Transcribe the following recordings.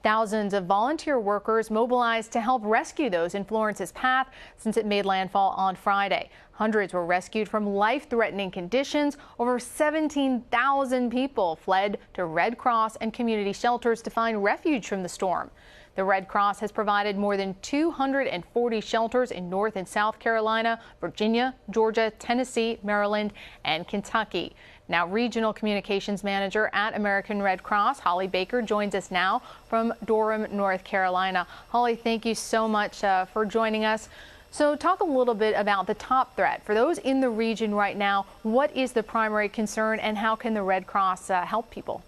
Thousands of volunteer workers mobilized to help rescue those in Florence's path since it made landfall on Friday. Hundreds were rescued from life-threatening conditions. Over 17,000 people fled to Red Cross and community shelters to find refuge from the storm. The Red Cross has provided more than 240 shelters in North and South Carolina, Virginia, Georgia, Tennessee, Maryland, and Kentucky. Now, Regional Communications Manager at American Red Cross, Holly Baker, joins us now from Durham, North Carolina. Holly, thank you so much for joining us. So talk a little bit about the top threat. For those in the region right now, what is the primary concern and how can the Red Cross help people?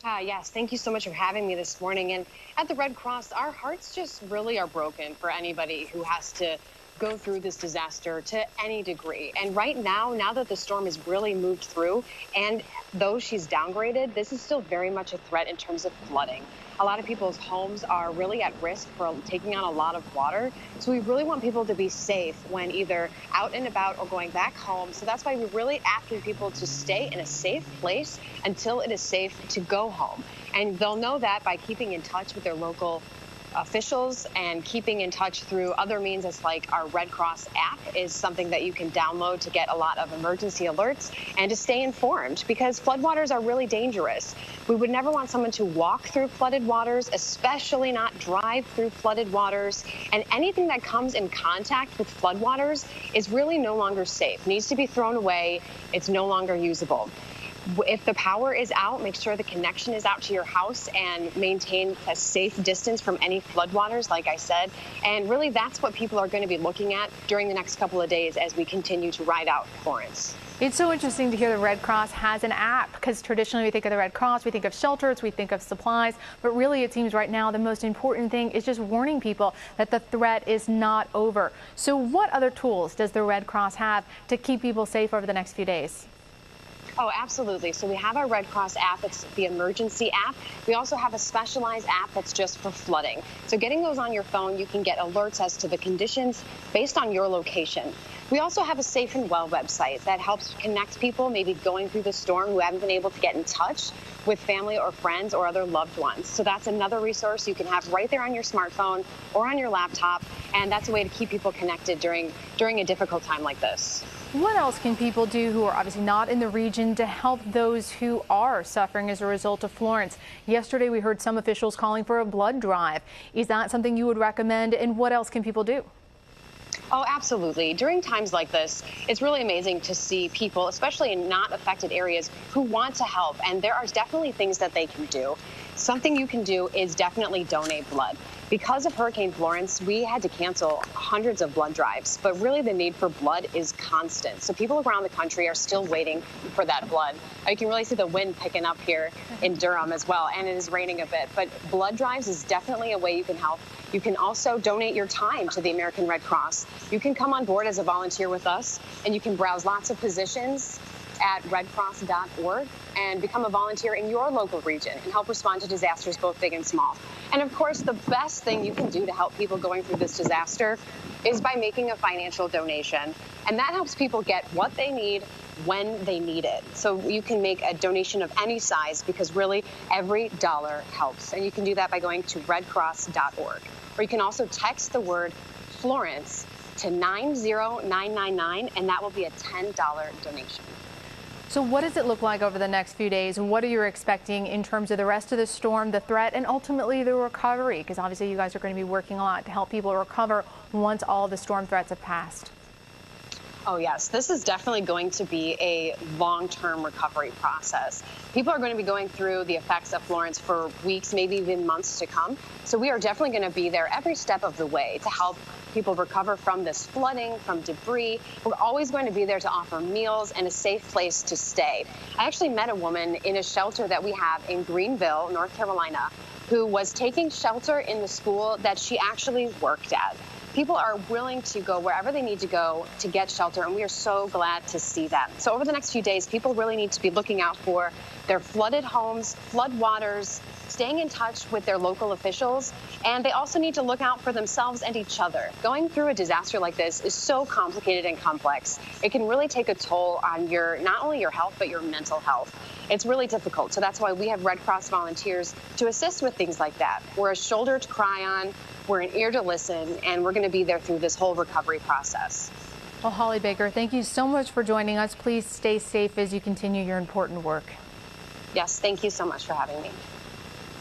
Yes, thank you so much for having me this morning. And at the Red Cross, our hearts just really are broken for anybody who has to go through this disaster to any degree. And right now that the storm has really moved through, and though she's downgraded, this is still very much a threat in terms of flooding. A lot of people's homes are really at risk for taking on a lot of water. So we really want people to be safe when either out and about or going back home. So that's why we're really asking people to stay in a safe place until it is safe to go home. And they'll know that by keeping in touch with their local officials and keeping in touch through other means, as like our Red Cross app is something that you can download to get a lot of emergency alerts and to stay informed, because floodwaters are really dangerous. We would never want someone to walk through flooded waters, especially not drive through flooded waters. And anything that comes in contact with floodwaters is really no longer safe, needs to be thrown away. It's no longer usable. If the power is out, make sure the connection is out to your house and maintain a safe distance from any floodwaters, like I said. And really, that's what people are going to be looking at during the next couple of days as we continue to ride out Florence. It's so interesting to hear the Red Cross has an app, because traditionally we think of the Red Cross, we think of shelters, we think of supplies, but really it seems right now the most important thing is just warning people that the threat is not over. So what other tools does the Red Cross have to keep people safe over the next few days? Oh, absolutely. So we have our Red Cross app. It's the emergency app. We also have a specialized app that's just for flooding. So getting those on your phone, you can get alerts as to the conditions based on your location. We also have a Safe and Well website that helps connect people maybe going through the storm who haven't been able to get in touch with family or friends or other loved ones. So that's another resource you can have right there on your smartphone or on your laptop. And that's a way to keep people connected during a difficult time like this. What else can people do who are obviously not in the region to help those who are suffering as a result of Florence? Yesterday, we heard some officials calling for a blood drive. Is that something you would recommend? And what else can people do? Oh, absolutely. During times like this, it's really amazing to see people, especially in not affected areas, who want to help. And there are definitely things that they can do. Something you can do is definitely donate blood. Because of Hurricane Florence, we had to cancel hundreds of blood drives, but really the need for blood is constant. So people around the country are still waiting for that blood. You can really see the wind picking up here in Durham as well, and it is raining a bit. But blood drives is definitely a way you can help. You can also donate your time to the American Red Cross. You can come on board as a volunteer with us, and you can browse lots of positions at redcross.org and become a volunteer in your local region and help respond to disasters both big and small. And of course, the best thing you can do to help people going through this disaster is by making a financial donation. And that helps people get what they need when they need it. So you can make a donation of any size, because really every dollar helps. And you can do that by going to redcross.org. Or you can also text the word Florence to 90999, and that will be a $10 donation. So what does it look like over the next few days? What are you expecting in terms of the rest of the storm, the threat, and ultimately the recovery? Because obviously you guys are going to be working a lot to help people recover once all the storm threats have passed. Oh, yes, this is definitely going to be a long-term recovery process. People are going to be going through the effects of Florence for weeks, maybe even months to come. So we are definitely going to be there every step of the way to help people recover from this flooding, from debris. We're always going to be there to offer meals and a safe place to stay. I actually met a woman in a shelter that we have in Greenville, North Carolina, who was taking shelter in the school that she actually worked at. People are willing to go wherever they need to go to get shelter, and we are so glad to see that. So over the next few days, people really need to be looking out for their flooded homes, flood waters, staying in touch with their local officials, and they also need to look out for themselves and each other. Going through a disaster like this is so complicated and complex. It can really take a toll on not only your health, but your mental health. It's really difficult. So that's why we have Red Cross volunteers to assist with things like that. We're a shoulder to cry on, we're an ear to listen, and we're going to be there through this whole recovery process. Well, Holly Baker, thank you so much for joining us. Please stay safe as you continue your important work. Yes, thank you so much for having me.